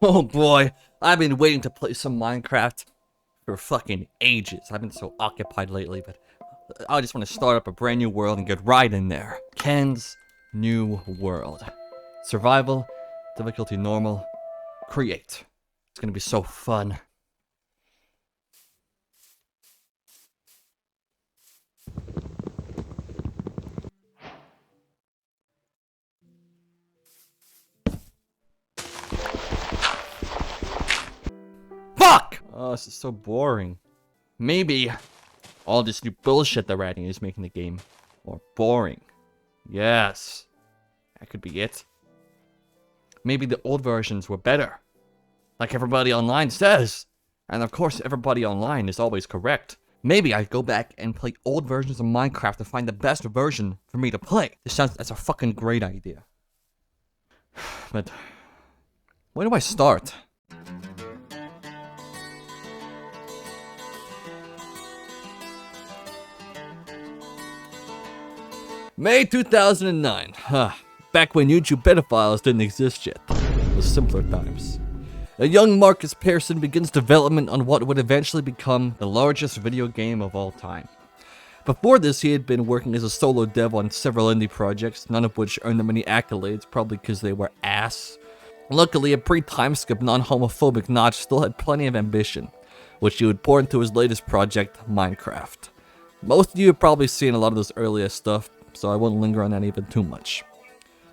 Oh boy, I've been waiting to play some Minecraft for fucking ages. I've been so occupied lately, but I just want to start up a brand new world and get right in there. Ken's new world. Survival, difficulty normal, create. It's gonna be so fun. Fuck! Oh, this is so boring. Maybe all this new bullshit they're adding is making the game more boring. Yes, that could be it. Maybe the old versions were better, like everybody online says. And of course, everybody online is always correct. Maybe I go back and play old versions of Minecraft to find the best version for me to play. That's a fucking great idea. But where do I start? May 2009. Back when YouTube pedophiles didn't exist yet. It was simpler times. A young Marcus Pearson begins development on what would eventually become the largest video game of all time. Before this, he had been working as a solo dev on several indie projects, none of which earned him any accolades, probably because they were ass. Luckily, a pre-timeskip, non-homophobic Notch still had plenty of ambition, which he would pour into his latest project, Minecraft. Most of you have probably seen a lot of this earlier stuff, so I won't linger on that even too much.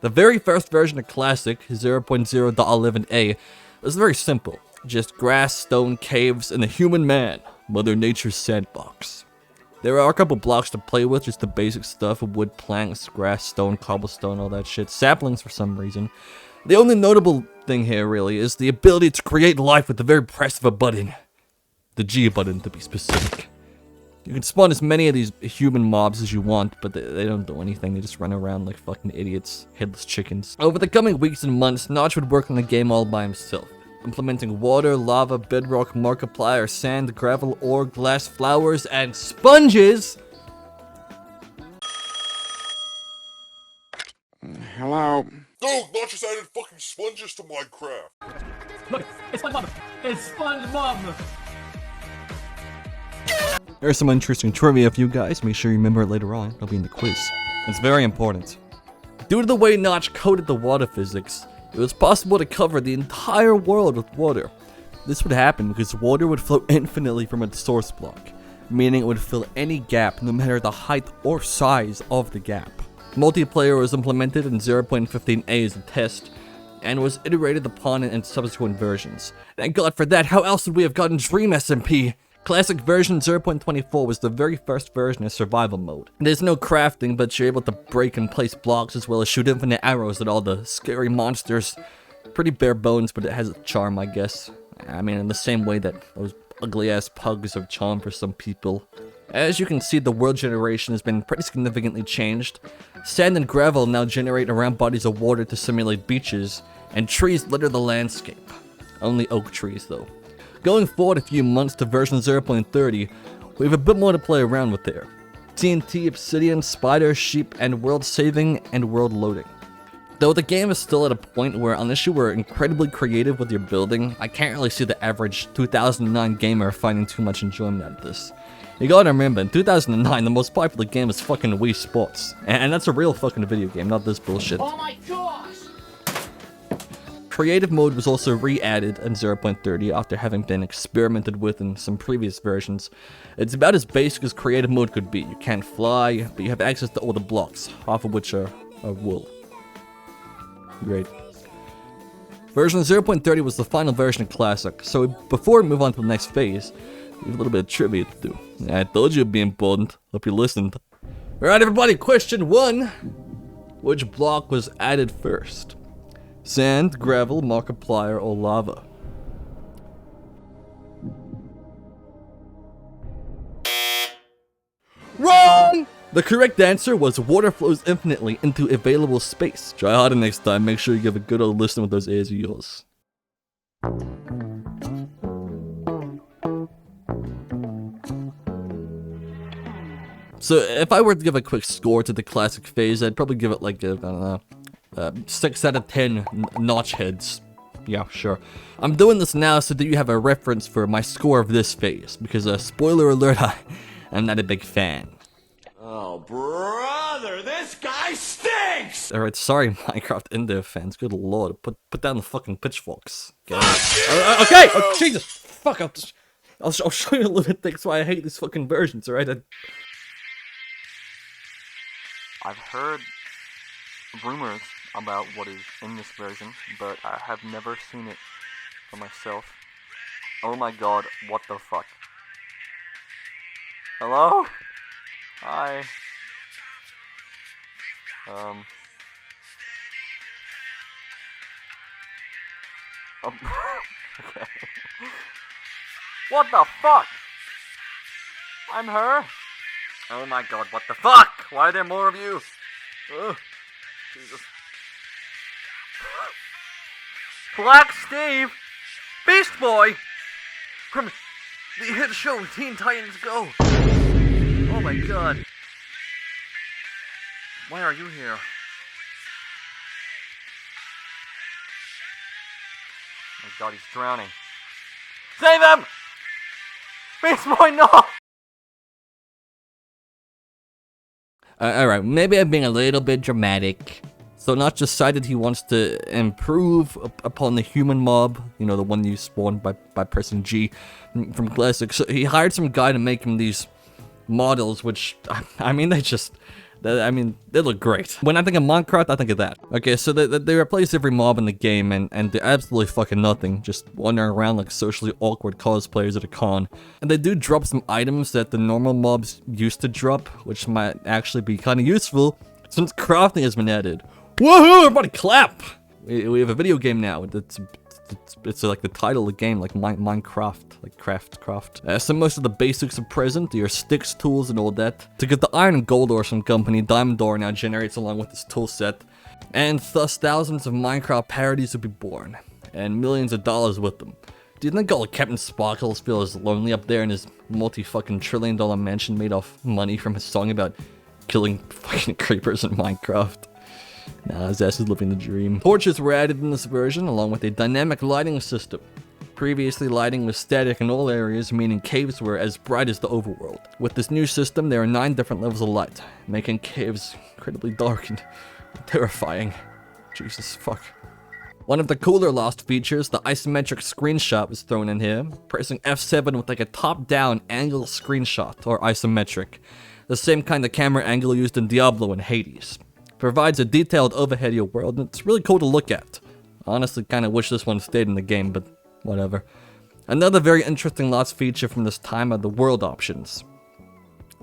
The very first version of Classic, 0.0.11a, was very simple. Just grass, stone, caves, and a human man, Mother Nature's sandbox. There are a couple blocks to play with, just the basic stuff of wood planks, grass, stone, cobblestone, all that shit. Saplings for some reason. The only notable thing here, really, is the ability to create life with the very press of a button. The G button, to be specific. You can spawn as many of these human mobs as you want, but they don't do anything. They just run around like fucking idiots, headless chickens. Over the coming weeks and months, Notch would work on the game all by himself, implementing water, lava, bedrock, Markiplier, sand, gravel, ore, glass, flowers, and sponges! Hello? No, Notch just added fucking sponges to Minecraft. Look, it's SpongeBob! It's SpongeBob! There's some interesting trivia for you guys. Make sure you remember it later on. It'll be in the quiz. It's very important. Due to the way Notch coded the water physics, it was possible to cover the entire world with water. This would happen because water would flow infinitely from its source block, meaning it would fill any gap no matter the height or size of the gap. Multiplayer was implemented in 0.15a as a test, and was iterated upon in subsequent versions. Thank God for that. How else would we have gotten Dream SMP? Classic version 0.24 was the very first version of survival mode. There's no crafting, but you're able to break and place blocks as well as shoot infinite arrows at all the scary monsters. Pretty bare bones, but it has a charm, I guess. I mean, in the same way that those ugly-ass pugs have charm for some people. As you can see, the world generation has been pretty significantly changed. Sand and gravel now generate around bodies of water to simulate beaches, and trees litter the landscape. Only oak trees, though. Going forward a few months to version 0.30, we have a bit more to play around with there. TNT, obsidian, spider, sheep, and world saving and world loading. Though the game is still at a point where unless you were incredibly creative with your building, I can't really see the average 2009 gamer finding too much enjoyment out of this. You gotta remember, in 2009, the most popular game was fucking Wii Sports. And that's a real fucking video game, not this bullshit. Oh my gosh! Creative mode was also re-added in 0.30 after having been experimented with in some previous versions. It's about as basic as creative mode could be. You can't fly, but you have access to all the blocks, half of which are wool. Great. Version 0.30 was the final version of Classic, so before we move on to the next phase, we have a little bit of trivia to do. I told you it'd be important. Hope you listened. Alright everybody, question 1. Which block was added first? Sand, gravel, Markiplier, or lava? Wrong! The correct answer was water flows infinitely into available space. Try harder next time, make sure you give a good old listen with those ears of yours. So if I were to give a quick score to the classic phase, I'd probably give it like a, I don't know, 6 out of 10 notch heads. Yeah, sure. I'm doing this now so that you have a reference for my score of this phase, because, spoiler alert, I'm not a big fan. Oh, brother, this guy stinks! Alright, sorry, Minecraft India fans. Good lord, put down the fucking pitchforks. Okay, oh, Jesus! Fuck, I'll show you a little bit things why I hate these fucking versions, alright? I've heard rumors about what is in this version, but I have never seen it for myself. Oh my god, what the fuck? Hello? Hi. Okay. What the fuck? I'm her? Oh my god, what the fuck? Why are there more of you? Ugh. Jesus. Black Steve! Beast Boy! From the hit show Teen Titans Go! Oh my god. Why are you here? Oh my god, he's drowning. Save him! Beast Boy, no! Alright, maybe I'm being a little bit dramatic. So Notch decided he wants to improve upon the human mob, you know, the one you spawned by pressing G from Classic. So he hired some guy to make him these models, which, I mean, they look great. When I think of Minecraft, I think of that. Okay, so they replace every mob in the game, and they're absolutely fucking nothing, just wandering around like socially awkward cosplayers at a con. And they do drop some items that the normal mobs used to drop, which might actually be kind of useful, since crafting has been added. Woohoo! Everybody clap! We have a video game now. It's like the title of the game, like Minecraft, like craft. So most of the basics are present, your sticks, tools, and all that. To get the iron and gold ore from company, Diamond Ore now generates along with this tool set. And thus thousands of Minecraft parodies will be born, and millions of dollars with them. Do you think all Captain Sparkles feels lonely up there in his multi-fucking-trillion-dollar mansion made off money from his song about killing fucking creepers in Minecraft? Nah, his ass is living the dream. Torches were added in this version, along with a dynamic lighting system. Previously, lighting was static in all areas, meaning caves were as bright as the overworld. With this new system, there are 9 different levels of light, making caves incredibly dark and terrifying. Jesus fuck. One of the cooler lost features, the isometric screenshot, was thrown in here. Pressing F7 with like a top-down angle screenshot, or isometric. The same kind of camera angle used in Diablo and Hades. Provides a detailed overhead of your world, and it's really cool to look at. Honestly, kinda wish this one stayed in the game, but whatever. Another very interesting lost feature from this time are the world options.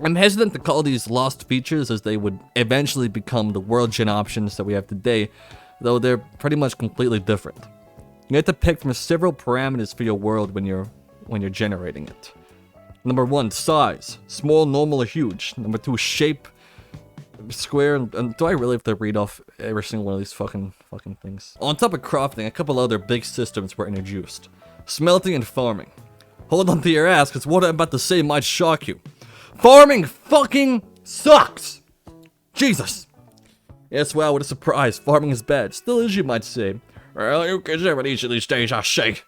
I'm hesitant to call these lost features, as they would eventually become the world gen options that we have today, though they're pretty much completely different. You have to pick from several parameters for your world when you're generating it. Number 1, size. Small, normal, or huge. Number 2, shape. Square, and do I really have to read off every single one of these fucking things? On top of crafting, a couple other big systems were introduced. Smelting and farming. Hold on to your ass, because what I'm about to say might shock you. Farming fucking sucks! Jesus! Yes, wow, what a surprise. Farming is bad. Still is, you might say. Well, you can never each of these days, I say.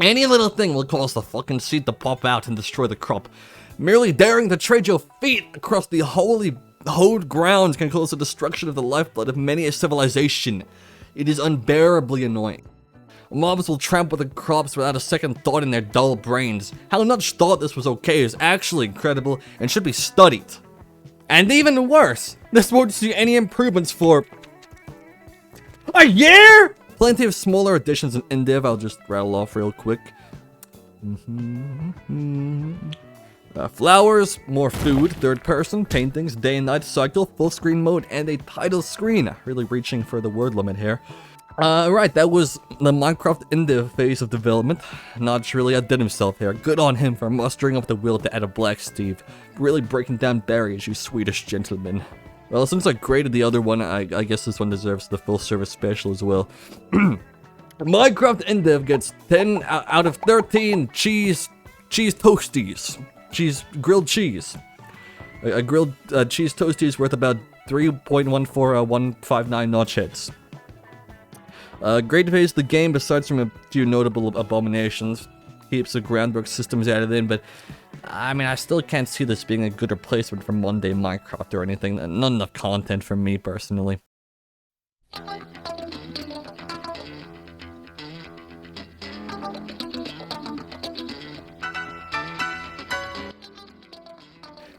Any little thing will cause the fucking seed to pop out and destroy the crop. Merely daring to trade your feet across the holy hoed grounds can cause the destruction of the lifeblood of many a civilization. It is unbearably annoying. Mobs will trample the crops without a second thought in their dull brains. How Notch thought this was okay is actually incredible and should be studied. And even worse, this won't see any improvements for a year? Plenty of smaller additions in Indiv I'll just rattle off real quick. Flowers, more food, third person, paintings, day and night cycle, full screen mode, and a title screen. Really reaching for the word limit here. Right, that was the Minecraft Indiv phase of development. Notch really outdid himself here. Good on him for mustering up the will to add a Black Steve. Really breaking down barriers, you Swedish gentlemen. Well, since I graded the other one, I guess this one deserves the full service special as well. Minecraft Indiv gets 10 out of 13 cheese toasties. Grilled cheese. A grilled cheese toastie is worth about 3.14159 Notch hits. Great phase of the game, besides from a few notable abominations. Keeps the groundwork systems added in, but I mean, I still can't see this being a good replacement for Monday Minecraft or anything. Not enough content for me personally.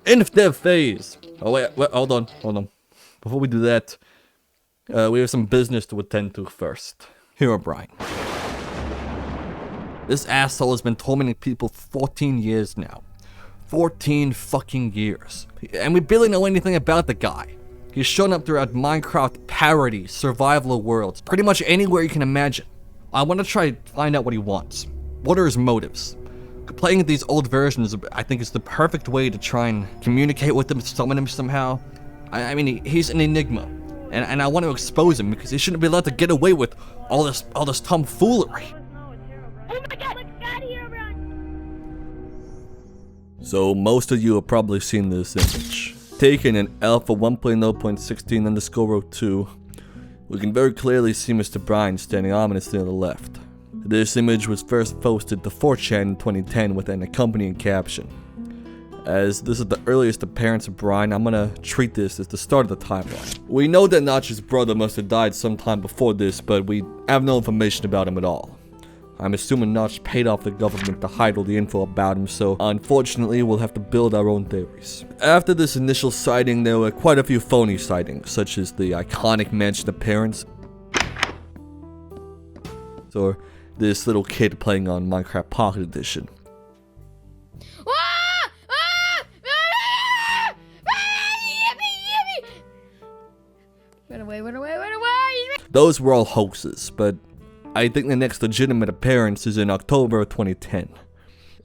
End of dev phase. Oh wait, hold on. Before we do that, we have some business to attend to first. Herobrine. This asshole has been tormenting people for 14 years now. 14 fucking years. And we barely know anything about the guy. He's shown up throughout Minecraft parodies, survival worlds, pretty much anywhere you can imagine. I want to try to find out what he wants. What are his motives? Playing these old versions, I think, is the perfect way to try and communicate with him, summon him somehow. I mean, he's an enigma. And I want to expose him because he shouldn't be allowed to get away with all this tomfoolery. Oh my god, look, God, Herobrine! So most of you have probably seen this image. Taken in Alpha 1.0.16_02, we can very clearly see Mr. Brine standing ominously on the left. This image was first posted to 4chan in 2010 with an accompanying caption. As this is the earliest appearance of Brine, I'm gonna treat this as the start of the timeline. We know that Notch's brother must have died sometime before this, but we have no information about him at all. I'm assuming Notch paid off the government to hide all the info about him, so unfortunately we'll have to build our own theories. After this initial sighting, there were quite a few phony sightings, such as the iconic mansion appearance, or this little kid playing on Minecraft Pocket Edition. Run away! Those were all hoaxes, but I think the next legitimate appearance is in October of 2010.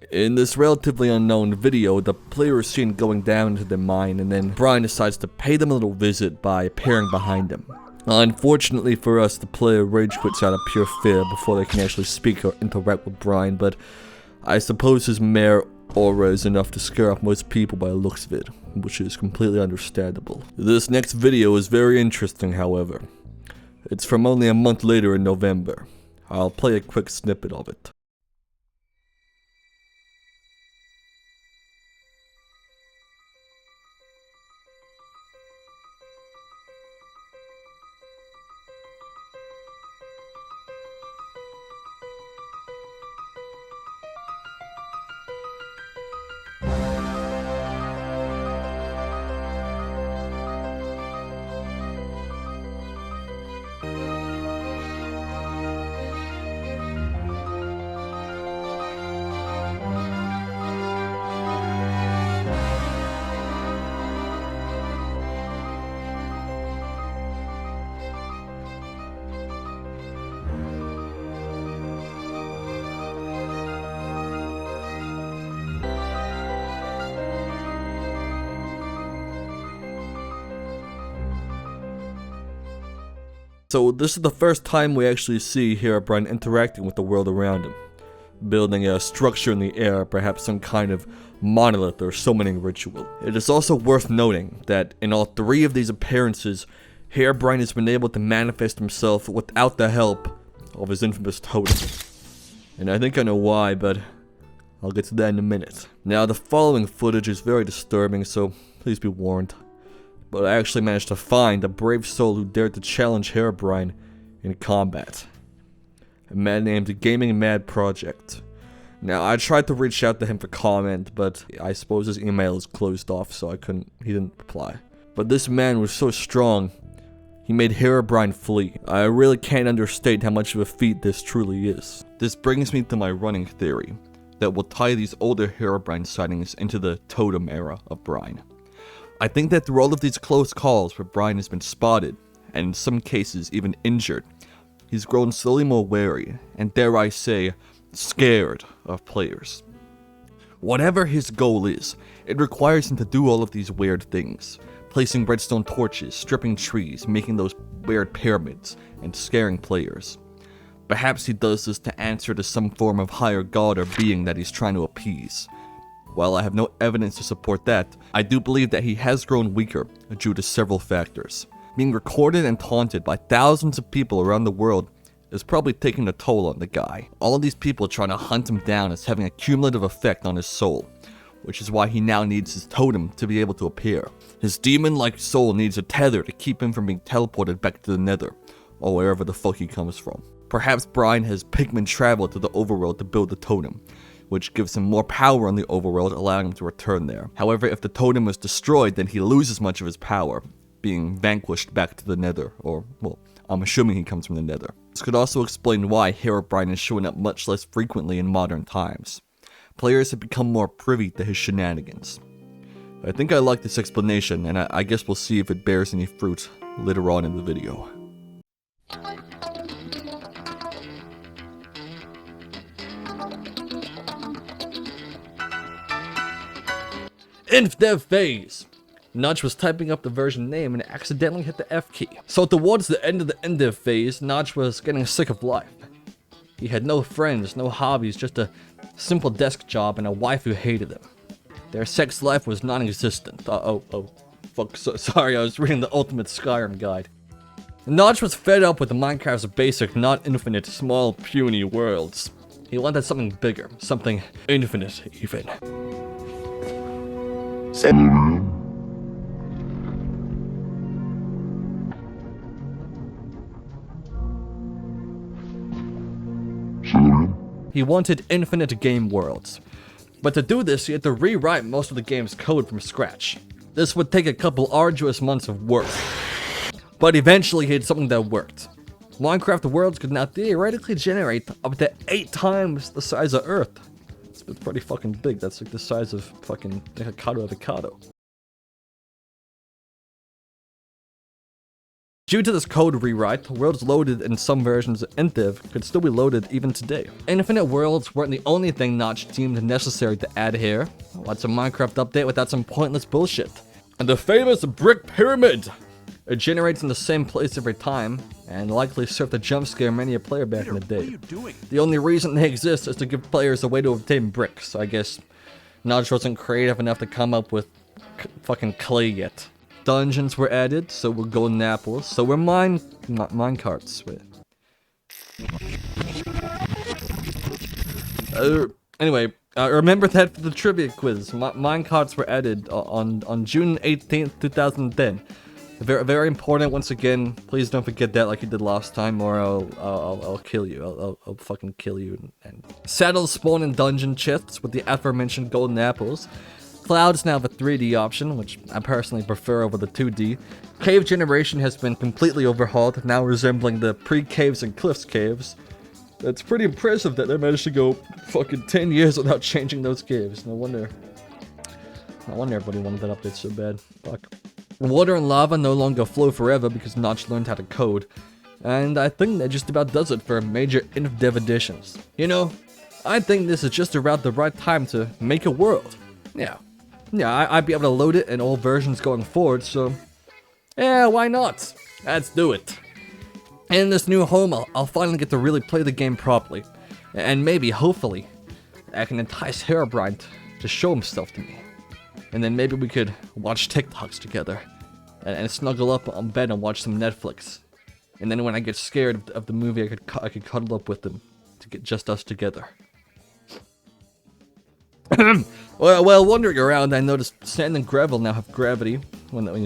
In this relatively unknown video, the player is seen going down into their mine, and then Brine decides to pay them a little visit by appearing behind them. Unfortunately for us, the player rage quits out of pure fear before they can actually speak or interact with Brine, but I suppose his mere aura is enough to scare off most people by the looks of it, which is completely understandable. This next video is very interesting, however. It's from only a month later in November. I'll play a quick snippet of it. So this is the first time we actually see Herobrine interacting with the world around him, building a structure in the air, perhaps some kind of monolith or summoning ritual. It is also worth noting that in all three of these appearances, Herobrine has been able to manifest himself without the help of his infamous totem. And I think I know why, but I'll get to that in a minute. Now, the following footage is very disturbing, so please be warned. But I actually managed to find a brave soul who dared to challenge Herobrine in combat. A man named Gaming Mad Project. Now, I tried to reach out to him for comment, but I suppose his email is closed off, so he didn't reply. But this man was so strong, he made Herobrine flee. I really can't understate how much of a feat this truly is. This brings me to my running theory, that will tie these older Herobrine sightings into the totem era of Brine. I think that through all of these close calls where Brine has been spotted, and in some cases even injured, he's grown slowly more wary, and dare I say, scared of players. Whatever his goal is, it requires him to do all of these weird things. Placing redstone torches, stripping trees, making those weird pyramids, and scaring players. Perhaps he does this to answer to some form of higher god or being that he's trying to appease. While I have no evidence to support that, I do believe that he has grown weaker due to several factors. Being recorded and taunted by thousands of people around the world is probably taking a toll on the guy. All of these people trying to hunt him down is having a cumulative effect on his soul, which is why he now needs his totem to be able to appear. His demon-like soul needs a tether to keep him from being teleported back to the nether, or wherever the fuck he comes from. Perhaps Brian has Pikmin traveled to the overworld to build the totem, which gives him more power on the overworld, allowing him to return there. However, if the totem is destroyed, then he loses much of his power, being vanquished back to the nether, or, well, I'm assuming he comes from the nether. This could also explain why Herobrine is showing up much less frequently in modern times. Players have become more privy to his shenanigans. I think I like this explanation, and I guess we'll see if it bears any fruit later on in the video. InfDev phase. Notch was typing up the version name and accidentally hit the F key. So towards the end of the InfDev phase, Notch was getting sick of life. He had no friends, no hobbies, just a simple desk job and a wife who hated him. Their sex life was non-existent. Fuck, sorry, I was reading the Ultimate Skyrim guide. Notch was fed up with the Minecraft's basic, not infinite, small, puny worlds. He wanted something bigger, something infinite, even. He wanted infinite game worlds. But to do this, he had to rewrite most of the game's code from scratch. This would take a couple arduous months of work. But eventually he had something that worked. Minecraft worlds could now theoretically generate up to 8 times the size of Earth. It's pretty fucking big. That's like the size of fucking avocado. Due to this code rewrite, worlds loaded in some versions of InfDev could still be loaded even today. Infinite worlds weren't the only thing Notch deemed necessary to add here. What's a Minecraft update without some pointless bullshit? And the famous brick pyramid! It generates in the same place every time, and likely served to jump scare many a player back in the day. The only reason they exist is to give players a way to obtain bricks. I guess Notch wasn't creative enough to come up with fucking clay yet. Dungeons were added, so were golden apples, so were mine carts. Anyway, remember that for the trivia quiz. Mine carts were added on June 18th, 2010. Very, very important. Once again, please don't forget that, like you did last time, or I'll kill you. I'll fucking kill you. And saddles spawn in dungeon chests with the aforementioned golden apples. Clouds now have a 3D option, which I personally prefer over the 2D. Cave generation has been completely overhauled, now resembling the pre-caves and cliffs caves. It's pretty impressive that they managed to go fucking 10 years without changing those caves. No wonder everybody wanted that update so bad. Fuck. Water and lava no longer flow forever because Notch learned how to code. And I think that just about does it for major InfDev additions. You know, I think this is just around the right time to make a world. Yeah, I'd be able to load it in all versions going forward, so yeah, why not? Let's do it. In this new home, I'll finally get to really play the game properly. And maybe, hopefully, I can entice Herobrine to show himself to me. And then maybe we could watch TikToks together. And snuggle up on bed and watch some Netflix. And then when I get scared of the movie, I could cuddle up with him to get just us together. Well, wandering around, I noticed sand and gravel now have gravity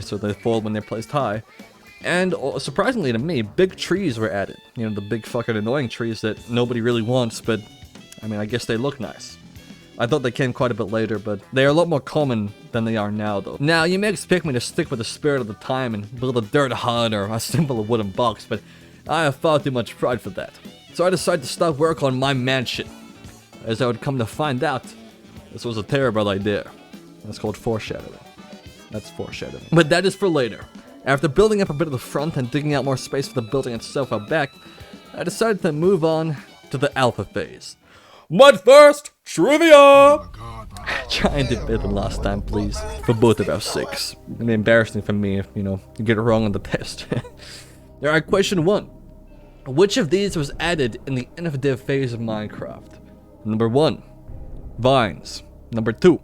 so they fall when they're placed high. And surprisingly to me, big trees were added. You know, the big fucking annoying trees that nobody really wants, but I mean, I guess they look nice. I thought they came quite a bit later, but they are a lot more common than they are now, though. Now, you may expect me to stick with the spirit of the time and build a dirt hut or a simple wooden box, but I have far too much pride for that. So I decided to start work on my mansion. As I would come to find out, this was a terrible idea. That's called foreshadowing. That's foreshadowing. But that is for later. After building up a bit of the front and digging out more space for the building itself out back, I decided to move on to the alpha phase. But first, trivia! Try and do better than last time, please. For both of our sakes. It'd be embarrassing for me if, you get it wrong on the test. Alright, question 1. Which of these was added in the InfDev phase of Minecraft? Number 1. Vines. Number 2.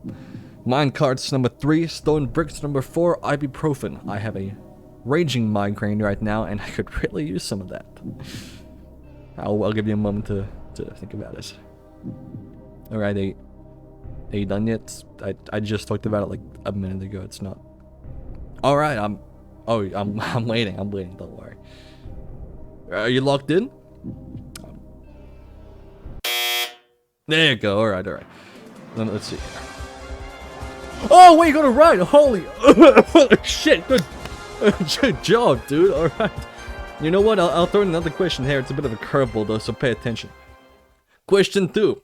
Minecarts. Number 3. Stone bricks. Number 4. Ibuprofen. I have a raging migraine right now and I could really use some of that. I'll give you a moment to think about it. Alright, are you done yet? I just talked about it like a minute ago. It's not. Alright, I'm waiting. I'm waiting. Don't worry. Are you locked in? There you go. Alright. Then let's see. Oh, wait, you got it right. Holy shit. Good job, dude. Alright. You know what? I'll throw in another question here. It's a bit of a curveball, though, so pay attention. Question 2.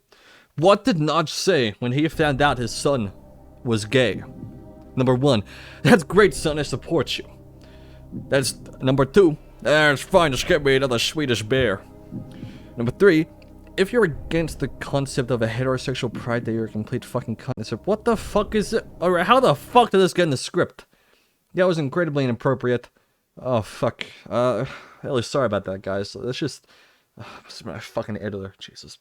What did Notch say when he found out his son was gay? Number 1. That's great, son. I support you. That's number 2. It's fine. Just get me another Swedish bear. Number 3. If you're against the concept of a heterosexual pride, that you're a complete fucking cunt. What the fuck is it? Alright, how the fuck did this get in the script? That was incredibly inappropriate. Oh, fuck. Really sorry about that, guys. Let's just... it's my fucking editor. Jesus.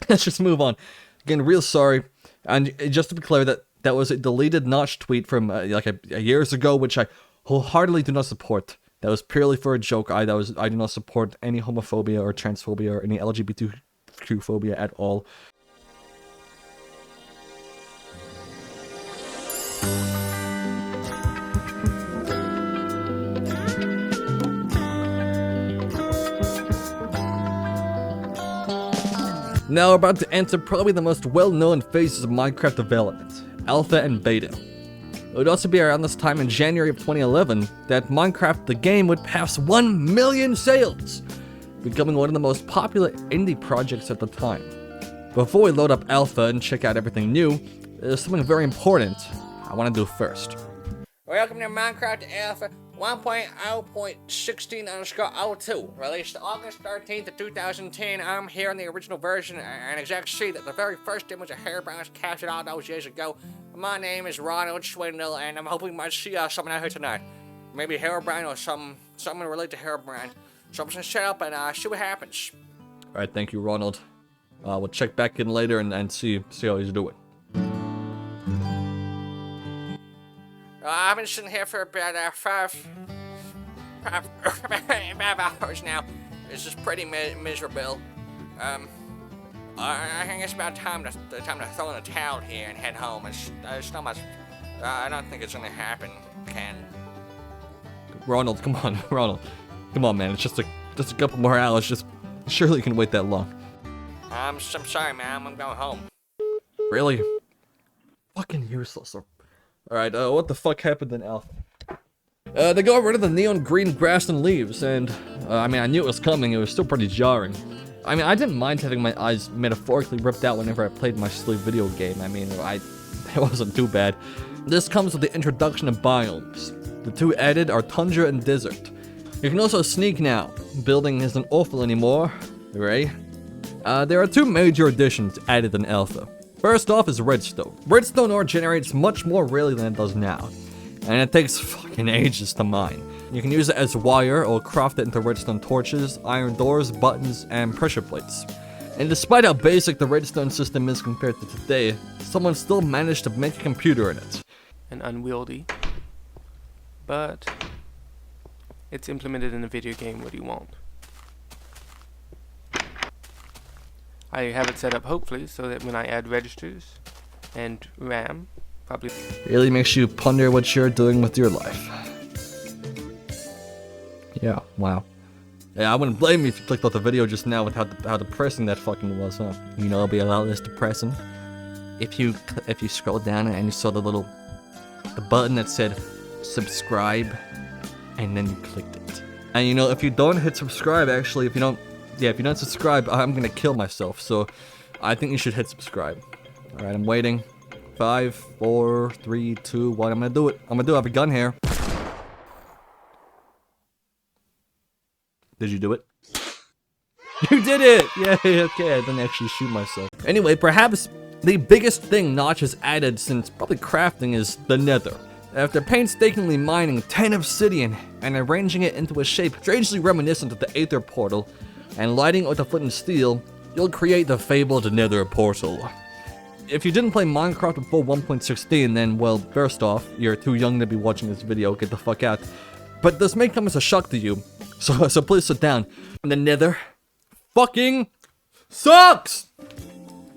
Let's just move on. Again, real sorry. And just to be clear, that was a deleted Notch tweet from like a years ago, which I wholeheartedly do not support. That was purely for a joke. I do not support any homophobia or transphobia or any LGBTQ phobia at all. Now we're about to enter probably the most well-known phases of Minecraft development, Alpha and Beta. It would also be around this time in January of 2011 that Minecraft the game would pass 1 million sales, becoming one of the most popular indie projects at the time. Before we load up Alpha and check out everything new, there's something very important I want to do first. Welcome to Minecraft Alpha 1.0.16_02, released August 13th of 2010. I'm here in the original version, an exact sheet that the very first image of Herobrine was captured all those years ago. My name is Ronald Swindle, and I'm hoping we might see something out here tonight. Maybe Herobrine or someone related to Herobrine. So I'm just gonna shut up and see what happens. Alright, thank you, Ronald. We'll check back in later and see how he's doing. I've been sitting here for about 5 hours now. This is pretty miserable. I think it's about time to throw in the towel here and head home. It's not much. I don't think it's gonna happen, Ken. Ronald, come on, Ronald. Come on, man. It's just a couple more hours. Just surely you can wait that long. I'm sorry, man. I'm going home. Really? Fucking useless. Alright, what the fuck happened in Alpha? They got rid of the neon green grass and leaves, and, I mean, I knew it was coming. It was still pretty jarring. I mean, I didn't mind having my eyes metaphorically ripped out whenever I played my silly video game. I mean, it wasn't too bad. This comes with the introduction of biomes. The two added are tundra and desert. You can also sneak now. Building isn't awful anymore, right? There are 2 major additions added in Alpha. First off is redstone. Redstone ore generates much more rarely than it does now, and it takes fucking ages to mine. You can use it as wire or craft it into redstone torches, iron doors, buttons, and pressure plates. And despite how basic the redstone system is compared to today, someone still managed to make a computer in it. And unwieldy, but it's implemented in a video game. What do you want? I have it set up hopefully so that when I add registers and RAM, probably Really makes you ponder what you're doing with your life. Yeah, wow. Yeah, I wouldn't blame you if you clicked off the video just now with how depressing that fucking was, huh? You know, it'll be a lot less depressing if you scroll down and you saw the button that said subscribe, and then you clicked it. And you know, if you don't hit subscribe, actually, if you don't subscribe, I'm gonna kill myself. So I think you should hit subscribe. All right, I'm waiting. 5, 4, 3, 2, 1. I'm gonna do it. I have a gun here. Did you do it? You did it! Yay, okay, I didn't actually shoot myself. Anyway, perhaps the biggest thing Notch has added since probably crafting is the nether. After painstakingly mining 10 obsidian and arranging it into a shape strangely reminiscent of the Aether portal, and lighting it with a flint and steel, you'll create the fabled nether portal. If you didn't play Minecraft before 1.16, then, well, first off, you're too young to be watching this video, get the fuck out. But this may come as a shock to you, so please sit down. In the nether, fucking sucks!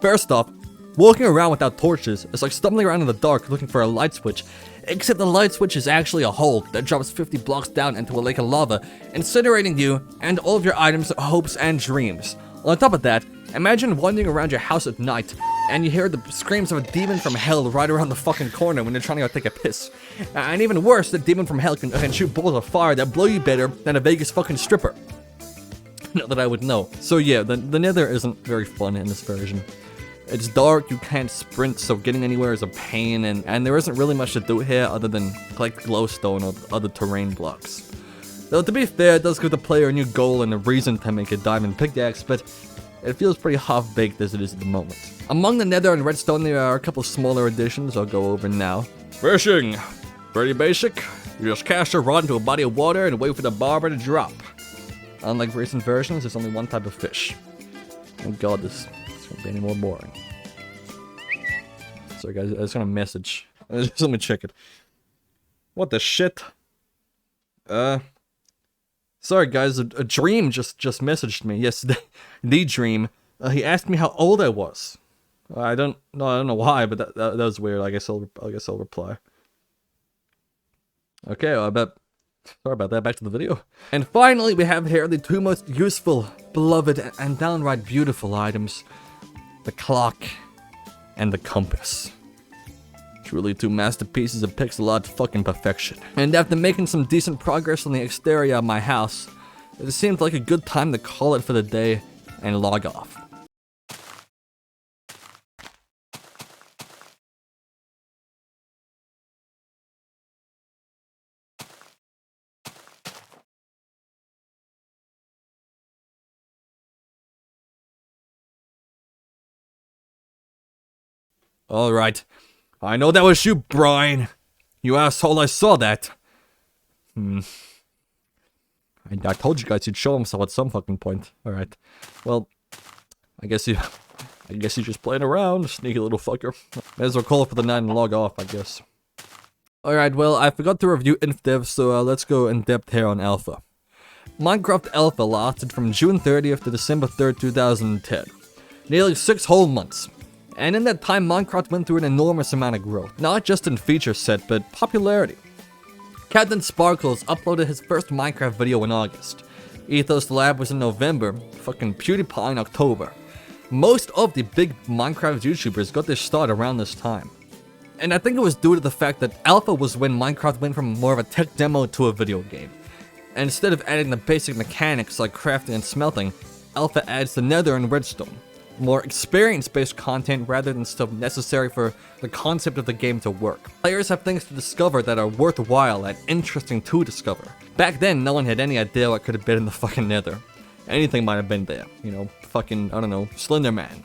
First off, walking around without torches is like stumbling around in the dark looking for a light switch, except the light switch is actually a hole that drops 50 blocks down into a lake of lava, incinerating you and all of your items, hopes, and dreams. On top of that, imagine wandering around your house at night and you hear the screams of a demon from hell right around the fucking corner when you're trying to go take a piss. And even worse, the demon from hell can shoot balls of fire that blow you better than a Vegas fucking stripper. Not that I would know. So yeah, the Nether isn't very fun in this version. It's dark, you can't sprint, so getting anywhere is a pain, and there isn't really much to do here other than collect glowstone or other terrain blocks. Though to be fair, it does give the player a new goal and a reason to make a diamond pickaxe, but it feels pretty half-baked as it is at the moment. Among the Nether and Redstone, there are a couple smaller additions I'll go over now. Fishing! Pretty basic. You just cast your rod into a body of water and wait for the barber to drop. Unlike recent versions, there's only one type of fish. Oh god, this gonna be any more boring. Sorry guys, I just got a message. Let me check it. What the shit? Sorry guys, a dream just messaged me yesterday. The dream. He asked me how old I was. I don't know why, but that was weird. I guess I'll reply. Okay, I bet. Sorry about that, back to the video. And finally, we have here the two most useful, beloved, and downright beautiful items. The clock and the compass. Truly two masterpieces of pixel art fucking perfection. And after making some decent progress on the exterior of my house, it seemed like a good time to call it for the day and log off. Alright. I know that was you, Brian. You asshole, I saw that. I told you guys he'd show himself at some fucking point. Alright. Well, I guess you're just playing around, sneaky little fucker. May as well call it for the night and log off, I guess. Alright, well, I forgot to review InfDev, so let's go in depth here on Alpha. Minecraft Alpha lasted from June 30th to December 3rd, 2010. Nearly 6 whole months. And in that time, Minecraft went through an enormous amount of growth, not just in feature set, but popularity. Captain Sparkles uploaded his first Minecraft video in August. Ethos Lab was in November, fucking PewDiePie in October. Most of the big Minecraft YouTubers got their start around this time. And I think it was due to the fact that Alpha was when Minecraft went from more of a tech demo to a video game. And instead of adding the basic mechanics like crafting and smelting, Alpha adds the Nether and Redstone. More experience-based content rather than stuff necessary for the concept of the game to work. Players have things to discover that are worthwhile and interesting to discover. Back then, no one had any idea what could have been in the fucking Nether. Anything might have been there. You know, fucking, I don't know, Slender Man.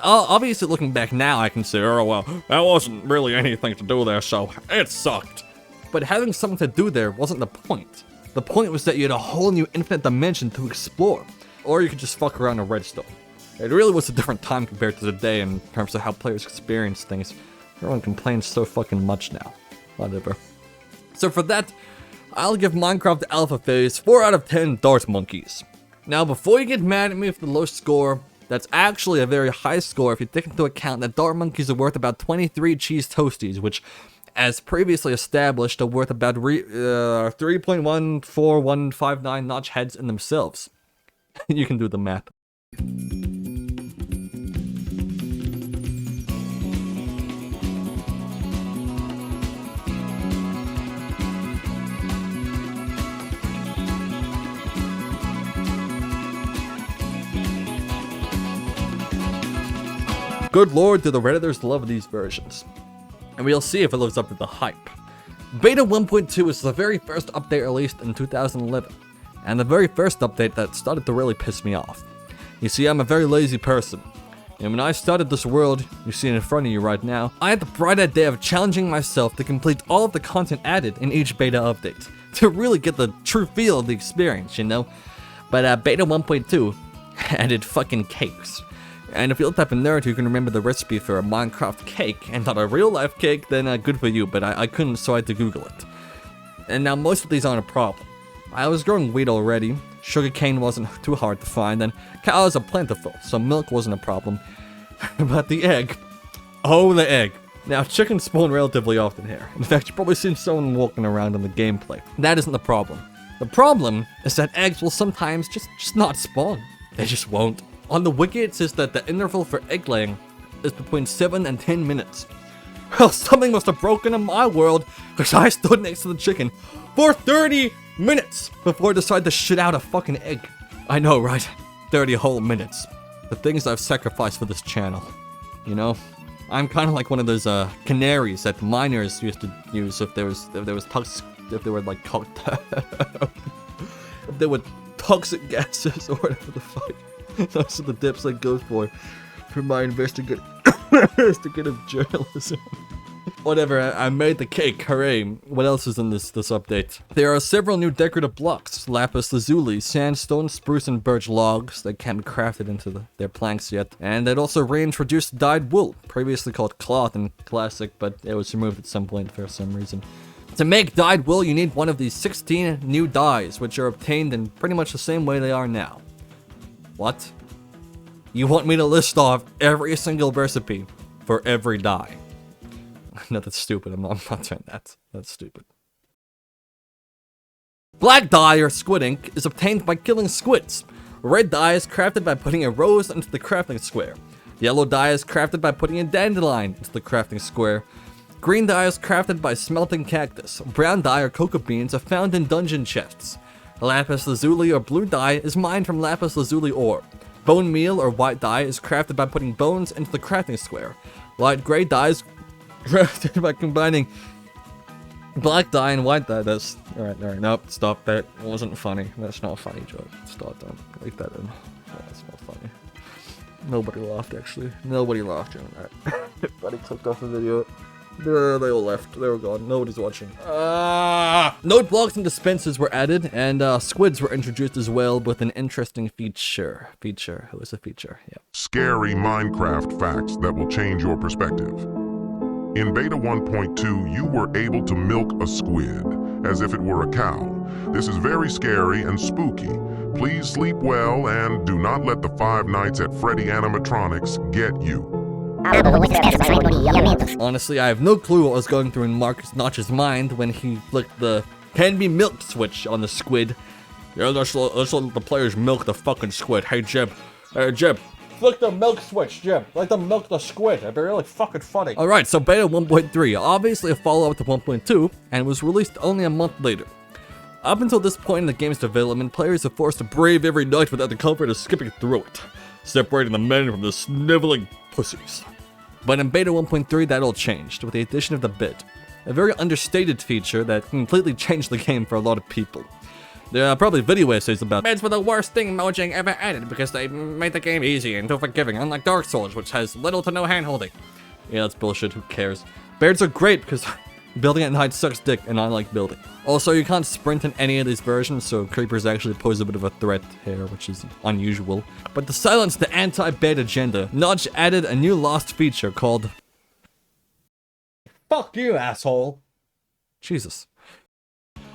Obviously, looking back now, I can say, oh well, that wasn't really anything to do there, so it sucked. But having something to do there wasn't the point. The point was that you had a whole new infinite dimension to explore. Or you could just fuck around in Redstone. It really was a different time compared to today in terms of how players experience things. Everyone complains so fucking much now. Whatever. So for that, I'll give Minecraft Alpha Phase 4 out of 10 Dart Monkeys. Now before you get mad at me for the low score, that's actually a very high score if you take into account that Dart Monkeys are worth about 23 cheese toasties, which, as previously established, are worth about 3.14159 notch heads in themselves. You can do the math. Good lord, do the Redditors love these versions. And we'll see if it lives up to the hype. Beta 1.2 is the very first update released in 2011. And the very first update that started to really piss me off. You see, I'm a very lazy person. And when I started this world, you see it in front of you right now, I had the bright idea of challenging myself to complete all of the content added in each beta update. To really get the true feel of the experience, you know? But beta 1.2 added fucking cakes. And if you're the type of nerd who can remember the recipe for a Minecraft cake and not a real life cake, then good for you, but I couldn't, so I had to Google it. And now most of these aren't a problem. I was growing wheat already, Sugarcane wasn't too hard to find, and cows are plentiful, so milk wasn't a problem. But the egg. Oh, the egg. Now, chickens spawn relatively often here. In fact, you've probably seen someone walking around in the gameplay. That isn't the problem. The problem is that eggs will sometimes just not spawn. They just won't. On the wiki, it says that the interval for egg laying is between 7 and 10 minutes. Well, something must have broken in my world, because I stood next to the chicken for 30 minutes before I decided to shit out a fucking egg. I know, right? 30 whole minutes. The things I've sacrificed for this channel. You know? I'm kind of like one of those canaries that miners used to use if there was toxic gases or whatever the fuck. Those are the dips I go for my investigative journalism. Whatever, I made the cake, hooray. What else is in this update? There are several new decorative blocks. Lapis lazuli, sandstone, spruce, and birch logs that can't be crafted into their planks yet. And it also reintroduced dyed wool, previously called cloth in Classic, but it was removed at some point for some reason. To make dyed wool, you need one of these 16 new dyes, which are obtained in pretty much the same way they are now. What? You want me to list off every single recipe for every dye? No, that's stupid. I'm not doing that. That's stupid. Black dye, or squid ink, is obtained by killing squids. Red dye is crafted by putting a rose into the crafting square. Yellow dye is crafted by putting a dandelion into the crafting square. Green dye is crafted by smelting cactus. Brown dye or cocoa beans are found in dungeon chests. Lapis lazuli or blue dye is mined from lapis lazuli ore. Bone meal or white dye is crafted by putting bones into the crafting square. Light gray dye is crafted by combining black dye and white dye. That's alright, nope, stop, that wasn't funny. That's not a funny joke. Stop, don't leave that in. That's not funny. Nobody laughed, actually. Nobody laughed during that. Everybody clicked off the video. They all left. They were gone. Nobody's watching. Note blocks and dispensers were added, and squids were introduced as well with an interesting feature. Who is a feature? Yeah. Scary Minecraft facts that will change your perspective. In Beta 1.2, you were able to milk a squid, as if it were a cow. This is very scary and spooky. Please sleep well, and do not let the Five Nights at Freddy animatronics get you. Honestly, I have no clue what was going through in Marcus Notch's mind when he flicked the can be milked switch on the squid. Yeah, let's let the players milk the fucking squid. Hey, Jeb. Flick the milk switch, Jeb. Let them milk the squid. It'd be really fucking funny. Alright, so Beta 1.3, obviously a follow-up to 1.2, and was released only a month later. Up until this point in the game's development, players are forced to brave every night without the comfort of skipping through it, separating the men from the sniveling pussies. But in Beta 1.3, that all changed, with the addition of the bit, a very understated feature that completely changed the game for a lot of people. There are probably video essays about beds were the worst thing Mojang ever added because they made the game easy and too forgiving, unlike Dark Souls, which has little to no hand-holding. Yeah, that's bullshit, who cares? Beds are great because building at night sucks dick and I like building. Also, you can't sprint in any of these versions, so creepers actually pose a bit of a threat here, which is unusual. But to silence the anti-bed agenda, Notch added a new lost feature called... Fuck you, asshole! Jesus.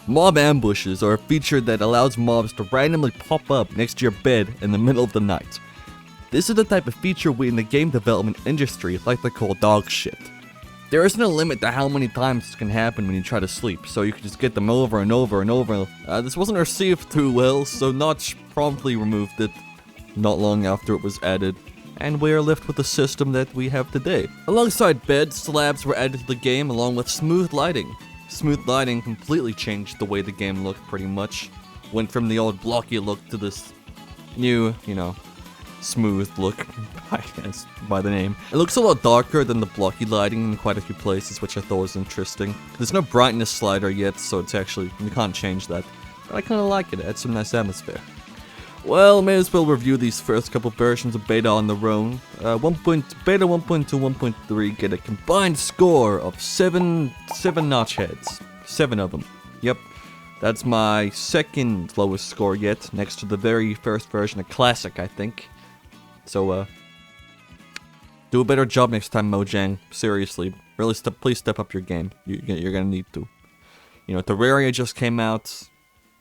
Mob ambushes are a feature that allows mobs to randomly pop up next to your bed in the middle of the night. This is the type of feature we in the game development industry like to call dog shit. There isn't a limit to how many times this can happen when you try to sleep, so you can just get them over and over and over. This wasn't received too well, so Notch promptly removed it not long after it was added, and we are left with the system that we have today. Alongside beds, slabs were added to the game along with smooth lighting. Smooth lighting completely changed the way the game looked pretty much. Went from the old blocky look to this new, smooth look, I guess, by the name. It looks a lot darker than the blocky lighting in quite a few places, which I thought was interesting. There's no brightness slider yet, so it's actually, you can't change that. But I kinda like it, it adds some nice atmosphere. Well, may as well review these first couple versions of Beta on their own. Beta 1.2 1.3 get a combined score of 7 Notch heads. 7 of them. Yep. That's my second lowest score yet, next to the very first version of Classic, I think. So, do a better job next time, Mojang. Seriously. Really, please step up your game. You're gonna need to. Terraria just came out.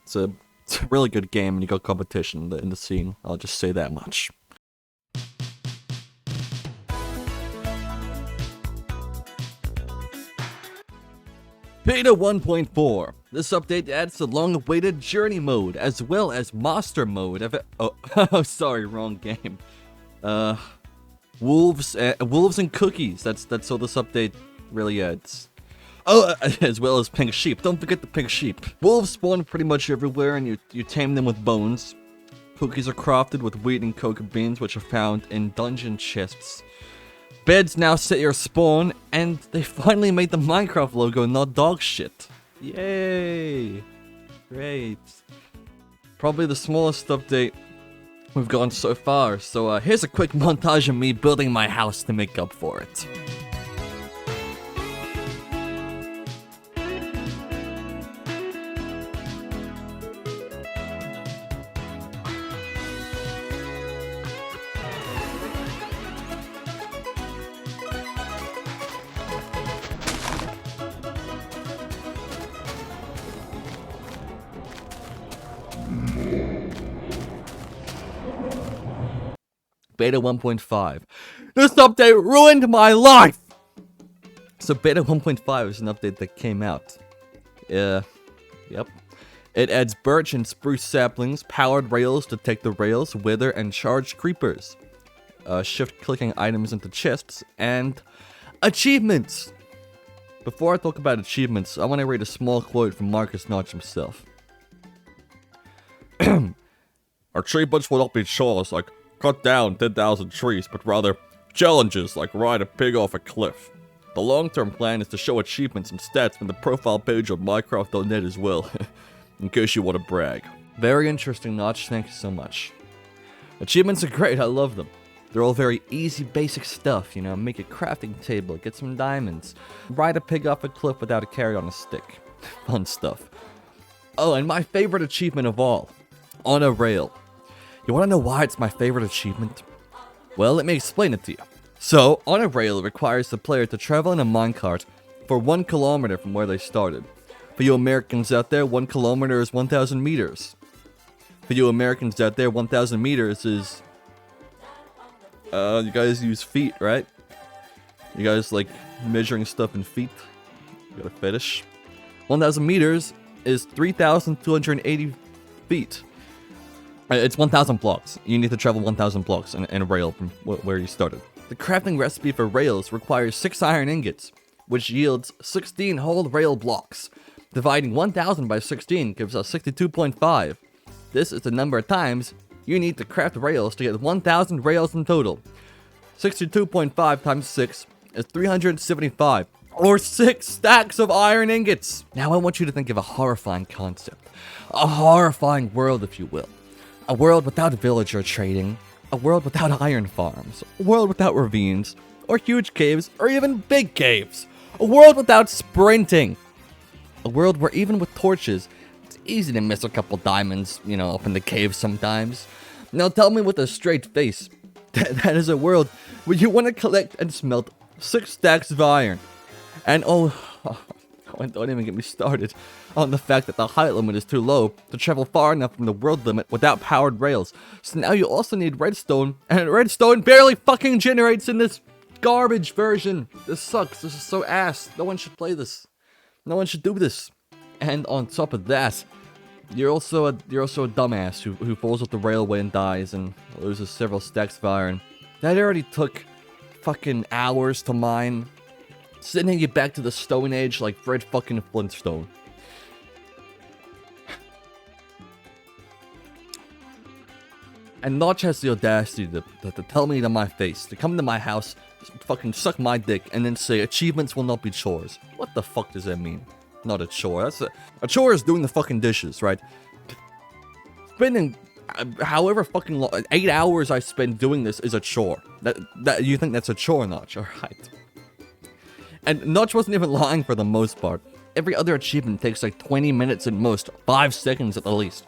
It's a It's a really good game, and you got competition in the scene. I'll just say that much. Beta 1.4. This update adds the long-awaited Journey mode, as well as Monster mode. Oh, sorry, wrong game. Wolves and cookies. That's all this update really adds. Oh, as well as pink sheep. Don't forget the pink sheep. Wolves spawn pretty much everywhere, and you tame them with bones. Cookies are crafted with wheat and cocoa beans, which are found in dungeon chests. Beds now set your spawn, and they finally made the Minecraft logo not dog shit. Yay! Great. Probably the smallest update we've gotten so far, so here's a quick montage of me building my house to make up for it. Beta 1.5. This update ruined my life! So Beta 1.5 is an update that came out. Yep. It adds birch and spruce saplings, powered rails to take the rails, wither, and charge creepers. Shift-clicking items into chests, and achievements! Before I talk about achievements, I want to read a small quote from Marcus Notch himself. Achievements will not be chores like cut down 10,000 trees, but rather challenges like ride a pig off a cliff. The long-term plan is to show achievements and stats from the profile page on Minecraft.net as well, in case you want to brag. Very interesting, Notch. Thank you so much. Achievements are great. I love them. They're all very easy, basic stuff, you know, make a crafting table, get some diamonds, ride a pig off a cliff without a carrot on a stick. Fun stuff. Oh, and my favorite achievement of all, on a rail. You want to know why it's my favorite achievement? Well, let me explain it to you. So, on a rail, it requires the player to travel in a minecart for 1 kilometer from where they started. For you Americans out there, 1 kilometer is 1,000 meters. For you Americans out there, 1,000 meters is... you guys use feet, right? You guys like measuring stuff in feet? You got a fetish? 1,000 meters is 3,280 feet. It's 1,000 blocks. You need to travel 1,000 blocks in a rail from where you started. The crafting recipe for rails requires 6 iron ingots, which yields 16 whole rail blocks. Dividing 1,000 by 16 gives us 62.5. This is the number of times you need to craft rails to get 1,000 rails in total. 62.5 times 6 is 375, or 6 stacks of iron ingots. Now I want you to think of a horrifying concept. A horrifying world, if you will. A world without villager trading, a world without iron farms, a world without ravines, or huge caves, or even big caves. A world without sprinting. A world where even with torches, it's easy to miss a couple diamonds, you know, up in the caves sometimes. Now tell me with a straight face, that is a world where you want to collect and smelt 6 stacks of iron. And don't even get me started on the fact that the height limit is too low to travel far enough from the world limit without powered rails. So now you also need redstone, and redstone barely fucking generates in this garbage version. This sucks. This is so ass. No one should play this. No one should do this. And on top of that, you're also a dumbass who falls off the railway and dies and loses several stacks of iron. That already took fucking hours to mine. Sending you back to the Stone Age like Fred fucking Flintstone. And Notch has the audacity to tell me to my face, to come to my house, fucking suck my dick, and then say achievements will not be chores. What the fuck does that mean? Not a chore. A chore is doing the fucking dishes, right? Spending however fucking long, 8 hours I spend doing this is a chore. That you think that's a chore, Notch? All right. And Notch wasn't even lying for the most part. Every other achievement takes like 20 minutes at most, 5 seconds at the least.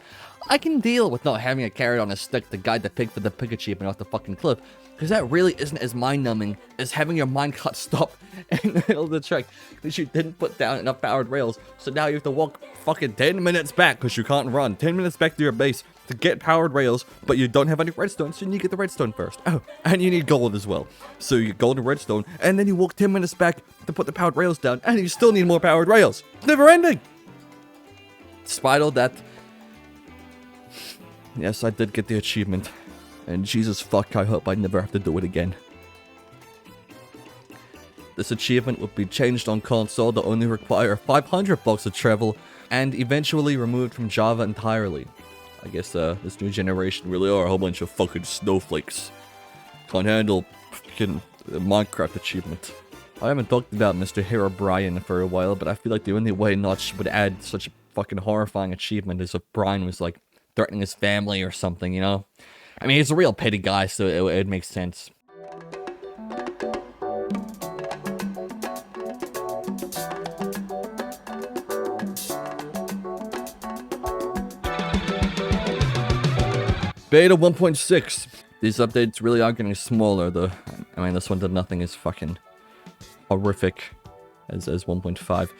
I can deal with not having a carrot on a stick to guide the pig for the pig achievement off the fucking cliff, because that really isn't as mind-numbing as having your minecart stop in the middle of the track because you didn't put down enough powered rails, so now you have to walk fucking 10 minutes back because you can't run. 10 minutes back to your base to get powered rails, but you don't have any redstone, so you need to get the redstone first. Oh, and you need gold as well. So you get gold and redstone, and then you walk 10 minutes back to put the powered rails down, and you still need more powered rails. It's never ending! Despite all that, yes, I did get the achievement. And Jesus fuck, I hope I never have to do it again. This achievement would be changed on console to only require 500 blocks of travel, and eventually removed from Java entirely. I guess this new generation really are a whole bunch of fucking snowflakes. Can't handle fucking Minecraft achievement. I haven't talked about Mr. Herobrine for a while, but I feel like the only way Notch would add such a fucking horrifying achievement is if Brian was like threatening his family or something, you know? I mean, he's a real petty guy, so it makes sense. Beta 1.6. These updates really are getting smaller, though. I mean, this one did nothing as fucking horrific as 1.5.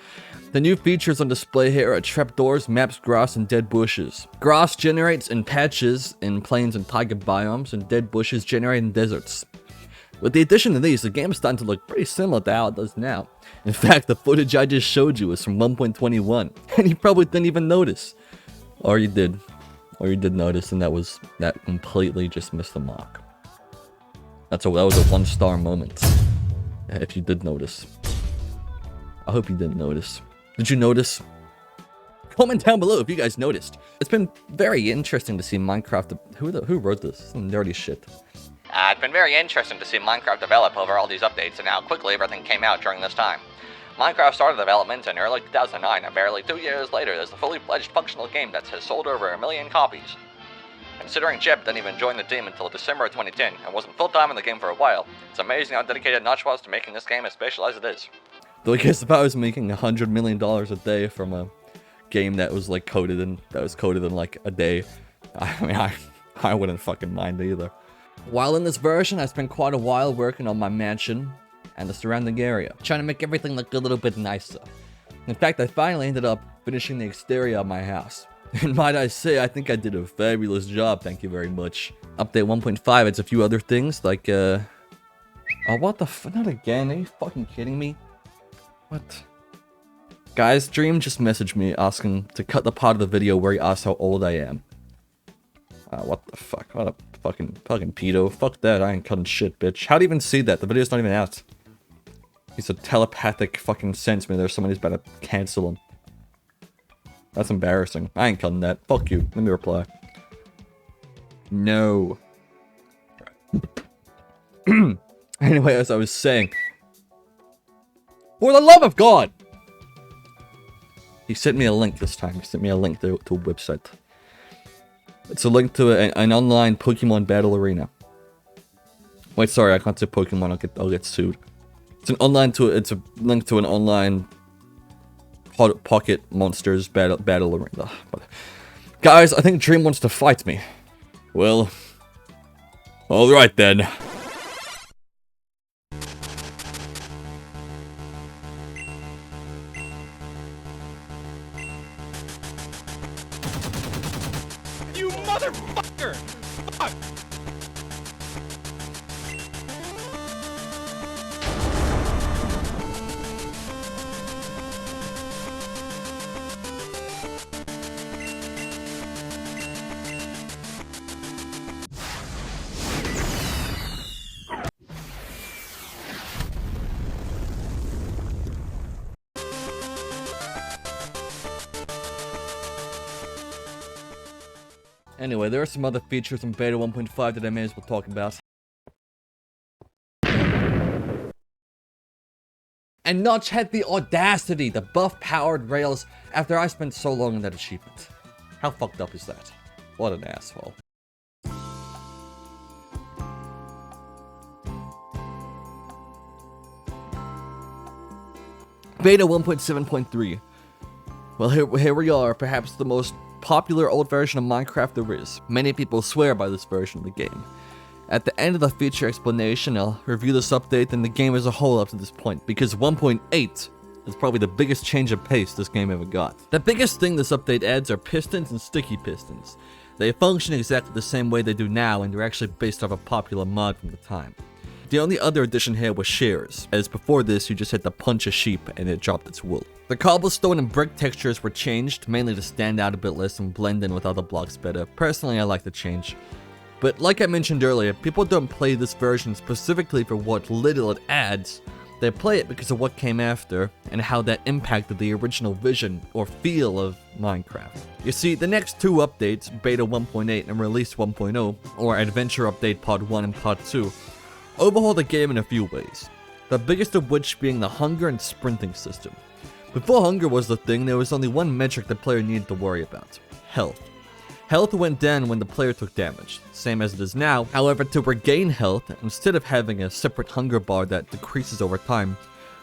The new features on display here are trapdoors, maps, grass, and dead bushes. Grass generates in patches in plains and taiga biomes, and dead bushes generate in deserts. With the addition of these, the game is starting to look pretty similar to how it does now. In fact, the footage I just showed you is from 1.21, and you probably didn't even notice. Or you did. Or you did notice, and that completely just missed the mark. That was a 1-star moment. If you did notice. I hope you didn't notice. Did you notice? Comment down below if you guys noticed. It's been very interesting to see Minecraft. Who wrote this? Some nerdy shit. It's been very interesting to see Minecraft develop over all these updates and how quickly everything came out during this time. Minecraft started development in early 2009, and barely 2 years later, there's a fully fledged functional game that has sold over 1 million copies. Considering Jeb didn't even join the team until December of 2010 and wasn't full-time in the game for a while, it's amazing how dedicated Notch was to making this game as special as it is. Though I guess if I was making $100 million a day from a game that was like coded in like a day, I mean, I wouldn't fucking mind either. While in this version, I spent quite a while working on my mansion and the surrounding area, trying to make everything look a little bit nicer. In fact, I finally ended up finishing the exterior of my house. And might I say, I think I did a fabulous job, thank you very much. Update 1.5 adds a few other things, like, oh, what the not again, are you fucking kidding me? What? Guys, Dream just messaged me asking to cut the part of the video where he asks how old I am. What the fuck? What a fucking pedo. Fuck that, I ain't cutting shit, bitch. How'd he even see that? The video's not even out. He's a telepathic fucking sense me. There's someone who's about to cancel him. That's embarrassing. I ain't cutting that. Fuck you. Let me reply. No. Anyway, as I was saying, for the love of God! He sent me a link this time. He sent me a link to a website. It's a link to an online Pokemon battle arena. Wait, sorry, I can't say Pokemon. I'll get sued. It's a link to an online pocket monsters battle arena. But guys, I think Dream wants to fight me. Well, all right then. You motherfucker! Fuck! Anyway, there are some other features in Beta 1.5 that I may as well talk about. And Notch had the audacity to buff powered rails after I spent so long on that achievement. How fucked up is that? What an asshole. Beta 1.7.3. Well, here we are, perhaps the most popular old version of Minecraft there is. Many people swear by this version of the game. At the end of the feature explanation, I'll review this update and the game as a whole up to this point, because 1.8 is probably the biggest change of pace this game ever got. The biggest thing this update adds are pistons and sticky pistons. They function exactly the same way they do now, and they're actually based off a popular mod from the time. The only other addition here was shears, as before this you just had to punch a sheep and it dropped its wool. The cobblestone and brick textures were changed, mainly to stand out a bit less and blend in with other blocks better. Personally, I like the change. But like I mentioned earlier, people don't play this version specifically for what little it adds. They play it because of what came after, and how that impacted the original vision or feel of Minecraft. You see, the next two updates, Beta 1.8 and Release 1.0, or Adventure Update Part 1 and Part 2, overhaul the game in a few ways. The biggest of which being the hunger and sprinting system. Before hunger was the thing, there was only one metric the player needed to worry about: health. Health went down when the player took damage, same as it is now. However, to regain health, instead of having a separate hunger bar that decreases over time,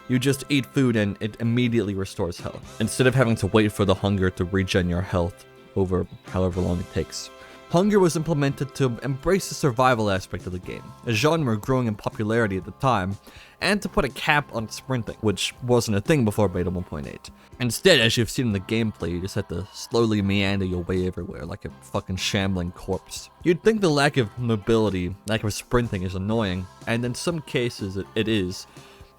you just eat food and it immediately restores health, instead of having to wait for the hunger to regen your health over however long it takes. Hunger was implemented to embrace the survival aspect of the game, a genre growing in popularity at the time, and to put a cap on sprinting, which wasn't a thing before Beta 1.8. Instead, as you've seen in the gameplay, you just had to slowly meander your way everywhere like a fucking shambling corpse. You'd think the lack of mobility, lack of sprinting is annoying, and in some cases it is,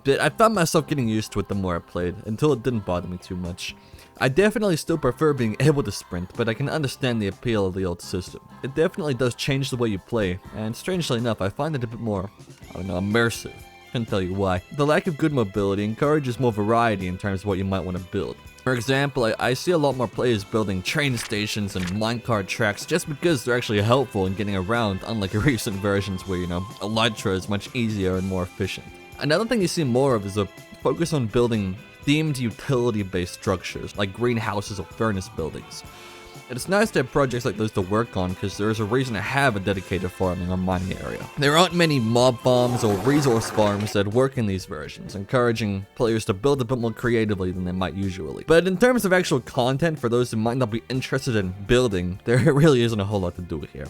but I found myself getting used to it the more I played, until it didn't bother me too much. I definitely still prefer being able to sprint, but I can understand the appeal of the old system. It definitely does change the way you play, and strangely enough, I find it a bit more, immersive. Couldn't tell you why. The lack of good mobility encourages more variety in terms of what you might want to build. For example, I see a lot more players building train stations and minecart tracks just because they're actually helpful in getting around, unlike recent versions where, Elytra is much easier and more efficient. Another thing you see more of is a focus on building themed utility-based structures, like greenhouses or furnace buildings. It's nice to have projects like those to work on because there is a reason to have a dedicated farming or mining area. There aren't many mob farms or resource farms that work in these versions, encouraging players to build a bit more creatively than they might usually. But in terms of actual content, for those who might not be interested in building, there really isn't a whole lot to do here.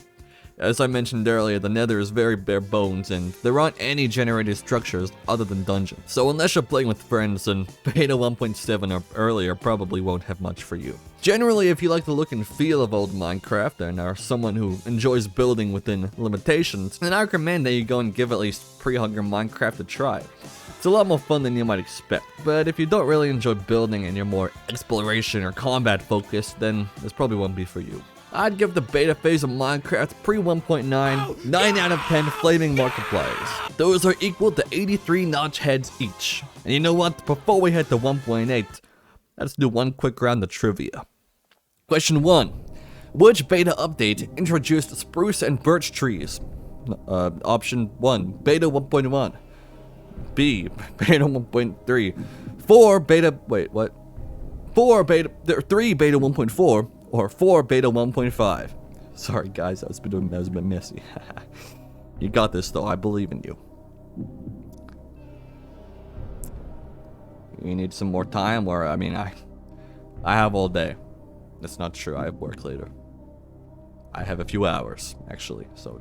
As I mentioned earlier, the Nether is very bare bones, and there aren't any generated structures other than dungeons. So unless you're playing with friends, then Beta 1.7 or earlier probably won't have much for you. Generally, if you like the look and feel of old Minecraft and are someone who enjoys building within limitations, then I recommend that you go and give at least pre-hunger Minecraft a try. It's a lot more fun than you might expect, but if you don't really enjoy building and you're more exploration or combat focused, then this probably won't be for you. I'd give the beta phase of Minecraft pre-1.9 9 out of 10 flaming multipliers. Those are equal to 83 notch heads each. And you know what? Before we head to 1.8, let's do one quick round of trivia. Question 1. Which beta update introduced spruce and birch trees? Option 1, beta 1.1. B, beta 1.3. 3 beta 1.4. Or 4 beta 1.5. Sorry guys, that was a bit messy. You got this though, I believe in you. You need some more time, or I have all day. That's not true, I have work later. I have a few hours, actually, so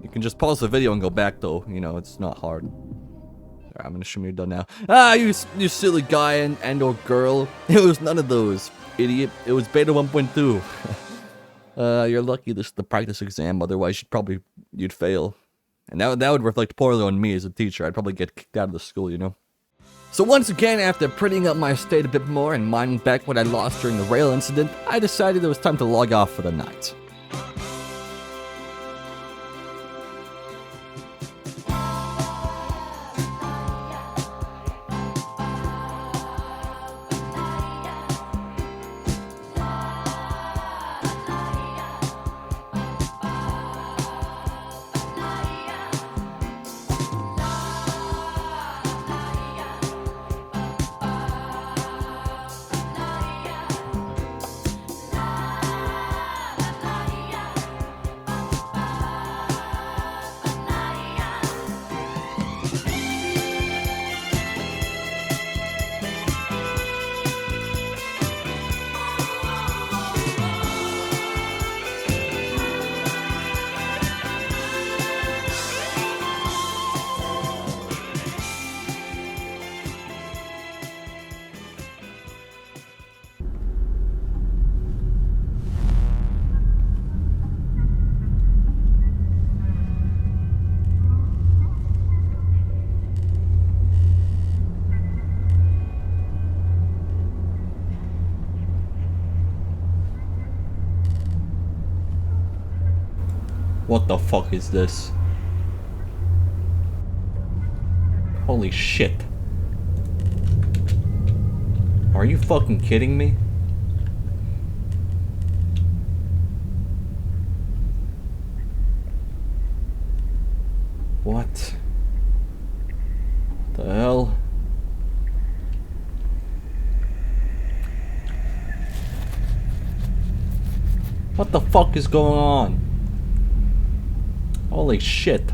you can just pause the video and go back though, it's not hard. Alright, I'm gonna assume you're done now. You silly guy and or girl. It was none of those. Idiot. It was beta 1.2. You're lucky this is the practice exam, otherwise you'd fail. And that would reflect poorly on me as a teacher. I'd probably get kicked out of the school, So once again, after prettying up my estate a bit more and mining back what I lost during the rail incident, I decided it was time to log off for the night. What the fuck is this? Holy shit. Are you fucking kidding me? What? The hell? What the fuck is going on? Holy shit.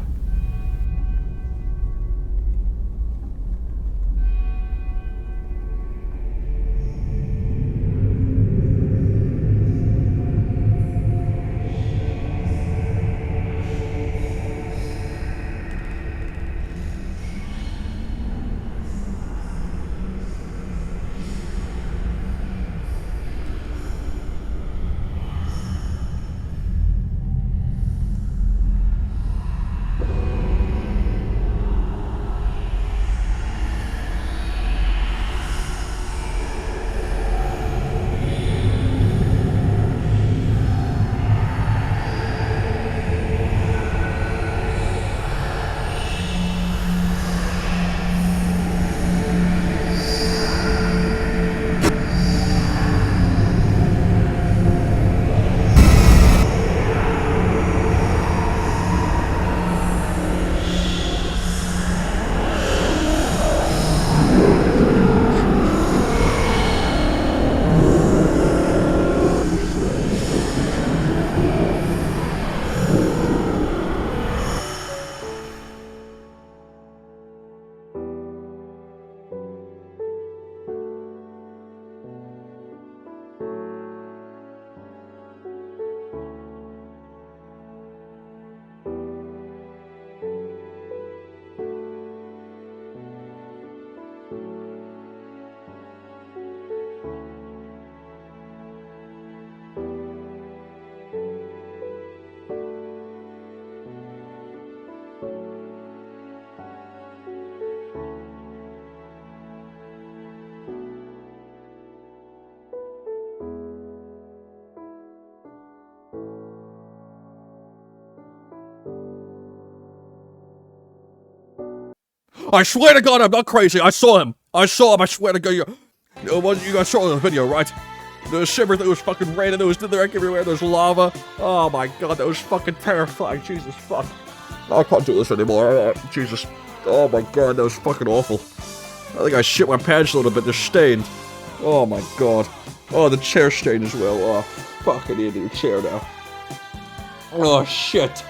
I swear to God, I'm not crazy. I saw him. I swear to God. You guys saw the video, right? The shimmer that was fucking raining. There was there everywhere. There's lava. Oh my God, that was fucking terrifying. Jesus fuck. I can't do this anymore. Jesus. Oh my God, that was fucking awful. I think I shit my pants a little bit. They're stained. Oh my God. Oh, the chair stained as well. Oh, fucking idiot chair now. Oh shit.